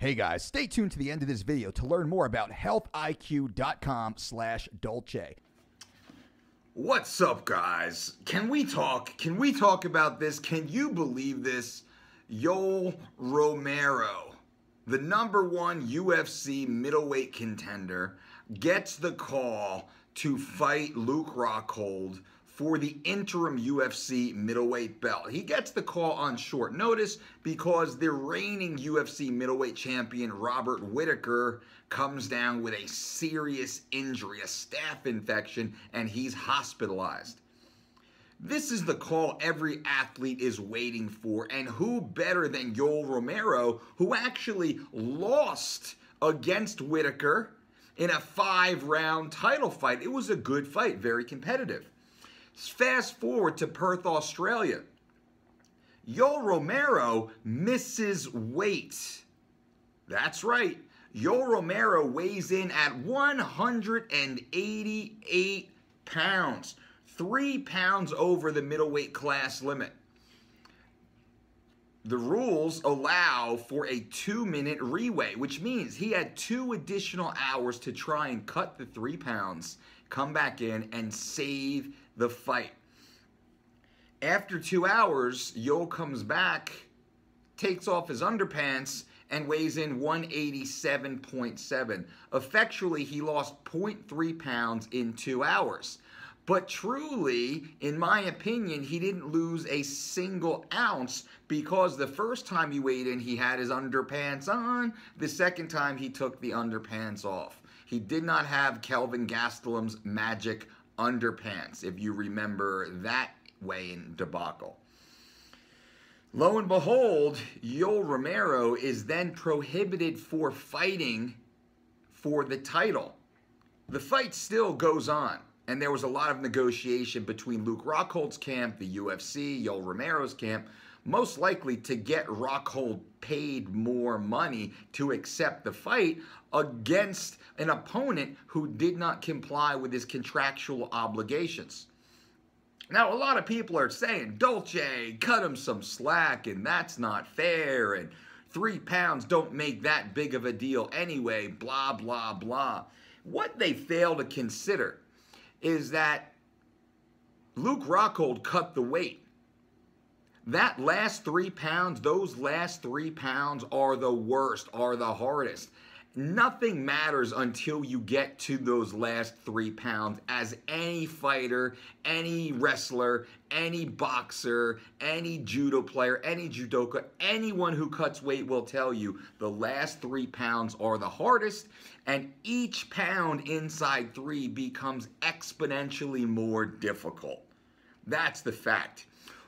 Hey guys, stay tuned to the end of this video to learn more about healthiq.com/dolce. What's up, guys? Can we talk about this? Can you believe this? Yoel Romero, the #1 UFC middleweight contender, gets the call to fight Luke Rockhold for the interim UFC middleweight belt. He gets the call on short notice because the reigning UFC middleweight champion Robert Whittaker comes down with a serious injury, a staph infection, and he's hospitalized. This is the call every athlete is waiting for, and who better than Yoel Romero, who actually lost against Whittaker in a 5-round title fight. It was a good fight, very competitive. Fast forward to Perth, Australia. Yoel Romero misses weight. That's right. Yoel Romero weighs in at 188 pounds, 3 pounds over the middleweight class limit. The rules allow for a 2-minute reweigh, which means he had 2 additional hours to try and cut the 3 pounds, come back in, and save the fight. After 2 hours, Yoel comes back, takes off his underpants, and weighs in 187.7. Effectually, he lost 0.3 pounds in 2 hours. But truly, in my opinion, he didn't lose a single ounce, because the first time he weighed in, he had his underpants on. The second time, he took the underpants off. He did not have Kelvin Gastelum's magic underpants, if you remember that weigh-in debacle. Lo and behold, Yoel Romero is then prohibited for fighting for the title. The fight still goes on, and there was a lot of negotiation between Luke Rockhold's camp, the UFC, Yoel Romero's camp, most likely to get Rockhold paid more money to accept the fight against an opponent who did not comply with his contractual obligations. Now, a lot of people are saying, Dolce, cut him some slack, and that's not fair, and 3 pounds don't make that big of a deal anyway, blah, blah, blah. What they fail to consider is that Luke Rockhold cut the weight. That last 3 pounds, those last 3 pounds are the worst, are the hardest. Nothing matters until you get to those last 3 pounds, as any fighter, any wrestler, any boxer, any judo player, any judoka, anyone who cuts weight will tell you the last 3 pounds are the hardest, and each pound inside 3 becomes exponentially more difficult. That's the fact.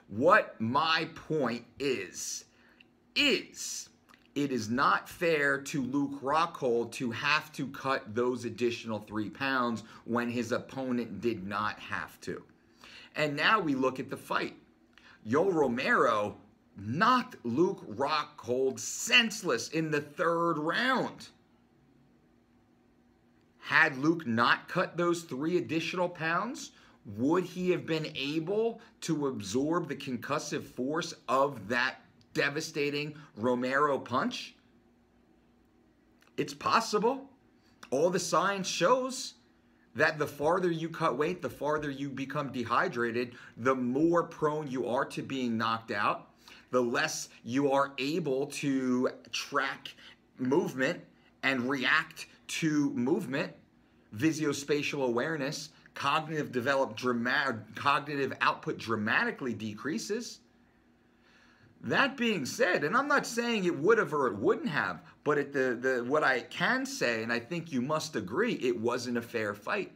What my point is it is not fair to Luke Rockhold to have to cut those additional 3 pounds when his opponent did not have to. And now we look at the fight. Yoel Romero knocked Luke Rockhold senseless in the 3rd round. Had Luke not cut those 3 additional pounds, would he have been able to absorb the concussive force of that devastating Romero punch? It's possible. All the science shows that the farther you cut weight, the farther you become dehydrated, the more prone you are to being knocked out, the less you are able to track movement and react to movement, visuospatial awareness, cognitive output dramatically decreases. That being said, and I'm not saying it would have or it wouldn't have, but what I can say, and I think you must agree, it wasn't a fair fight.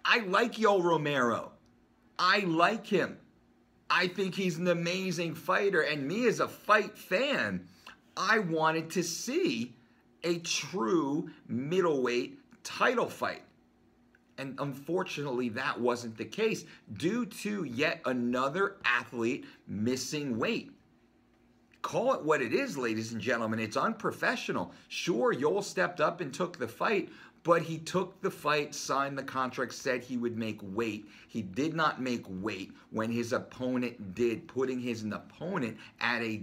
I like Yoel Romero. I like him. I think he's an amazing fighter, and me as a fight fan, I wanted to see a true middleweight title fight. And unfortunately, that wasn't the case due to yet another athlete missing weight. Call it what it is, ladies and gentlemen. It's unprofessional. Sure, Yoel stepped up and took the fight, but he took the fight, signed the contract, said he would make weight. He did not make weight when his opponent did, putting his opponent at a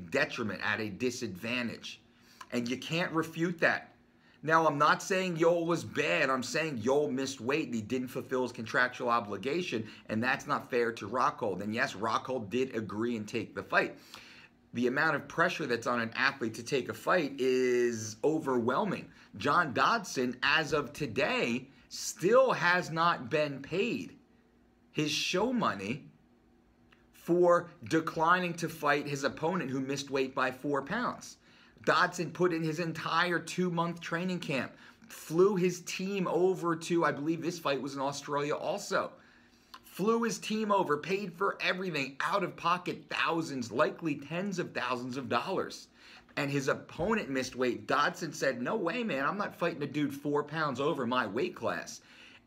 detriment, at a disadvantage. and you can't refute that. Now, I'm not saying Yoel was bad. I'm saying Yoel missed weight and he didn't fulfill his contractual obligation, and that's not fair to Rockhold. And yes, Rockhold did agree and take the fight. The amount of pressure that's on an athlete to take a fight is overwhelming. John Dodson, as of today, still has not been paid his show money for declining to fight his opponent who missed weight by 4 pounds. Dodson put in his entire 2-month training camp, flew his team over to, I believe this fight was in Australia also, flew his team over, paid for everything, out of pocket thousands, likely tens of thousands of dollars. And his opponent missed weight. Dodson said, no way, man, I'm not fighting a dude 4 pounds over my weight class.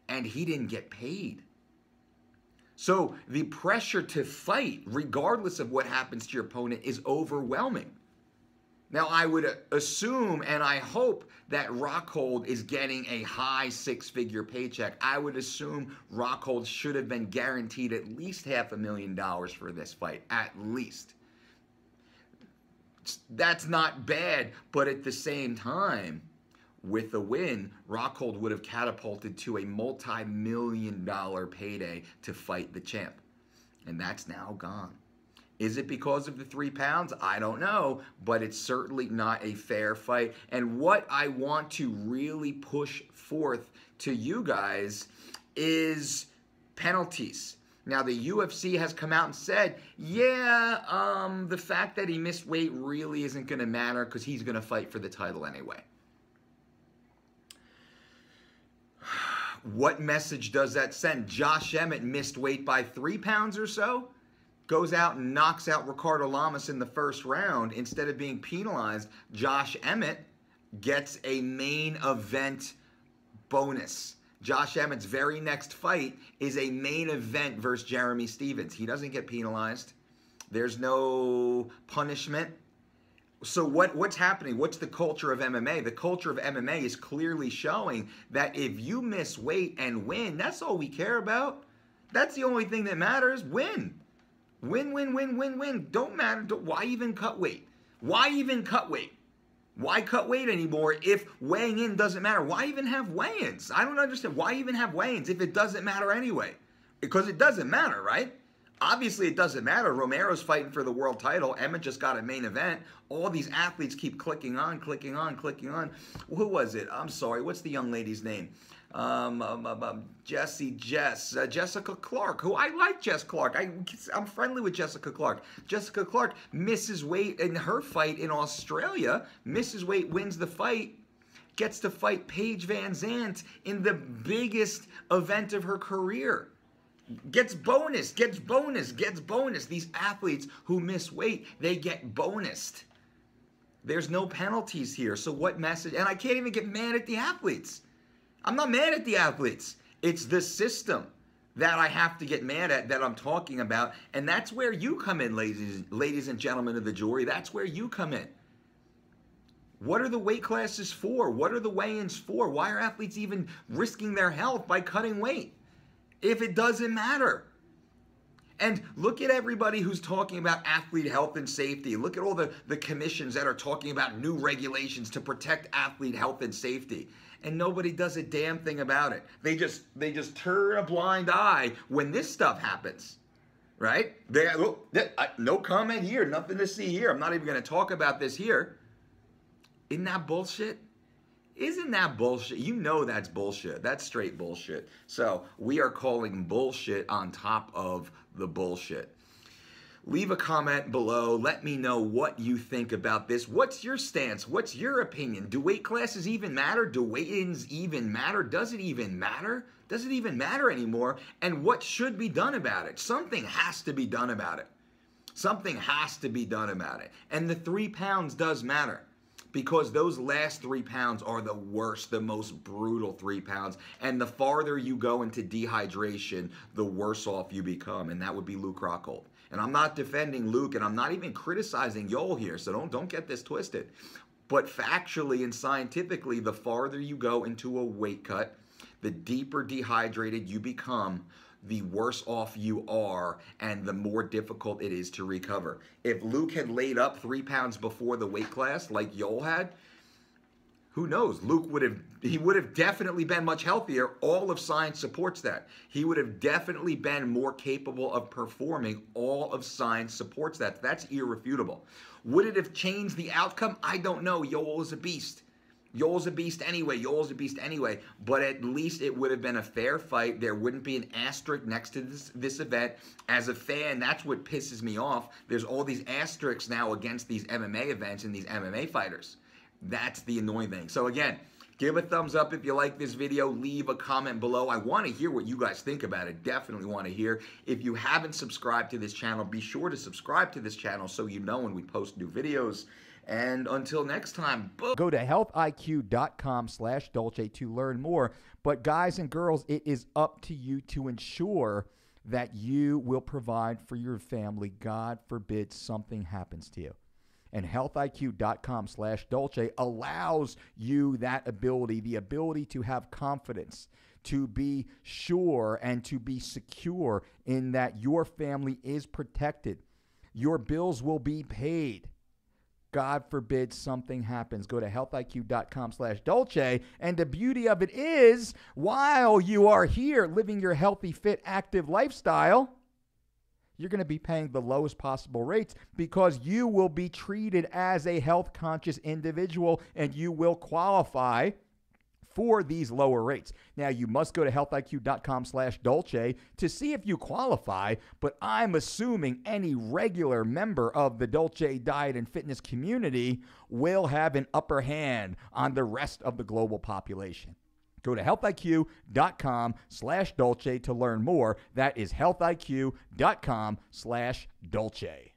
And he didn't get paid. So the pressure to fight, regardless of what happens to your opponent, is overwhelming. Now, I would assume and I hope that Rockhold is getting a high 6-figure paycheck. I would assume Rockhold should have been guaranteed at least $500,000 for this fight, at least. That's not bad, but at the same time, with a win, Rockhold would have catapulted to a multi-million-dollar payday to fight the champ. And that's now gone. Is it because of the 3 pounds? I don't know, but it's certainly not a fair fight. And what I want to really push forth to you guys is penalties. Now, the UFC has come out and said, yeah, the fact that he missed weight really isn't going to matter because he's going to fight for the title anyway. What message does that send? Josh Emmett missed weight by 3 pounds or so, goes out and knocks out Ricardo Lamas in the first round. Instead of being penalized, Josh Emmett gets a main event bonus. Josh Emmett's very next fight is a main event versus Jeremy Stephens. He doesn't get penalized. There's no punishment. So what's happening? What's the culture of MMA? The culture of MMA is clearly showing that if you miss weight and win, that's all we care about. That's the only thing that matters. Win. Win, win, win, win, win. Don't matter. Why even cut weight? Why even cut weight? Why cut weight anymore if weighing in doesn't matter? Why even have weigh-ins? I don't understand. Why even have weigh-ins if it doesn't matter anyway? Because it doesn't matter, right? Obviously, it doesn't matter. Romero's fighting for the world title. Emmett just got a main event. All these athletes keep clicking on, clicking on, clicking on. Who was it? I'm sorry. What's the young lady's name? Jessica Clark, who I like Jess Clark. I'm friendly with Jessica Clark. Jessica Clark misses weight in her fight in Australia, misses weight, wins the fight, gets to fight Paige Van Zandt in the biggest event of her career. Gets bonus, gets bonus, gets bonus. These athletes who miss weight, they get bonused. There's no penalties here. So what message? And I can't even get mad at the athletes. I'm not mad at the athletes. It's the system that I have to get mad at, that I'm talking about. And that's where you come in, ladies and gentlemen of the jury. That's where you come in. What are the weight classes for? What are the weigh-ins for? Why are athletes even risking their health by cutting weight if it doesn't matter? And look at everybody who's talking about athlete health and safety. Look at all the commissions that are talking about new regulations to protect athlete health and safety. And nobody does a damn thing about it. They just turn a blind eye when this stuff happens, right? No comment here, nothing to see here. I'm not even going to talk about this here. Isn't that bullshit? Isn't that bullshit? You know that's bullshit. That's straight bullshit. So we are calling bullshit on top of the bullshit. Leave a comment below. Let me know what you think about this. What's your stance? What's your opinion? Do weight classes even matter? Do weigh-ins even matter? Does it even matter? Does it even matter anymore? And what should be done about it? Something has to be done about it. Something has to be done about it. And the 3 pounds does matter, because those last 3 pounds are the worst, the most brutal 3 pounds. And the farther you go into dehydration, the worse off you become. And that would be Luke Rockhold. And I'm not defending Luke, and I'm not even criticizing Yoel here, so don't get this twisted. But factually and scientifically, the farther you go into a weight cut, the deeper dehydrated you become, the worse off you are, and the more difficult it is to recover. If Luke had laid up 3 pounds before the weight class like Yoel had, who knows? Luke would have definitely been much healthier. All of science supports that. He would have definitely been more capable of performing. All of science supports that. That's irrefutable. Would it have changed the outcome? I don't know. Yoel is a beast. Yoel's a beast anyway. Yoel's a beast anyway. But at least it would have been a fair fight. There wouldn't be an asterisk next to this event. As a fan, that's what pisses me off. There's all these asterisks now against these MMA events and these MMA fighters. That's the annoying thing. So again, give a thumbs up if you like this video. Leave a comment below. I want to hear what you guys think about it. Definitely want to hear. If you haven't subscribed to this channel, be sure to subscribe to this channel so you know when we post new videos. And until next time, go to healthiq.com/Dolce to learn more. But guys and girls, it is up to you to ensure that you will provide for your family. God forbid something happens to you. And healthiq.com/Dolce allows you that ability, the ability to have confidence, to be sure and to be secure in that your family is protected. Your bills will be paid. God forbid something happens. Go to healthiq.com/Dolce. And the beauty of it is, while you are here living your healthy, fit, active lifestyle, you're going to be paying the lowest possible rates because you will be treated as a health-conscious individual and you will qualify for these lower rates. Now, you must go to healthiq.com/Dolce to see if you qualify, but I'm assuming any regular member of the Dolce diet and fitness community will have an upper hand on the rest of the global population. Go to healthiq.com/Dolce to learn more. That is healthiq.com/Dolce.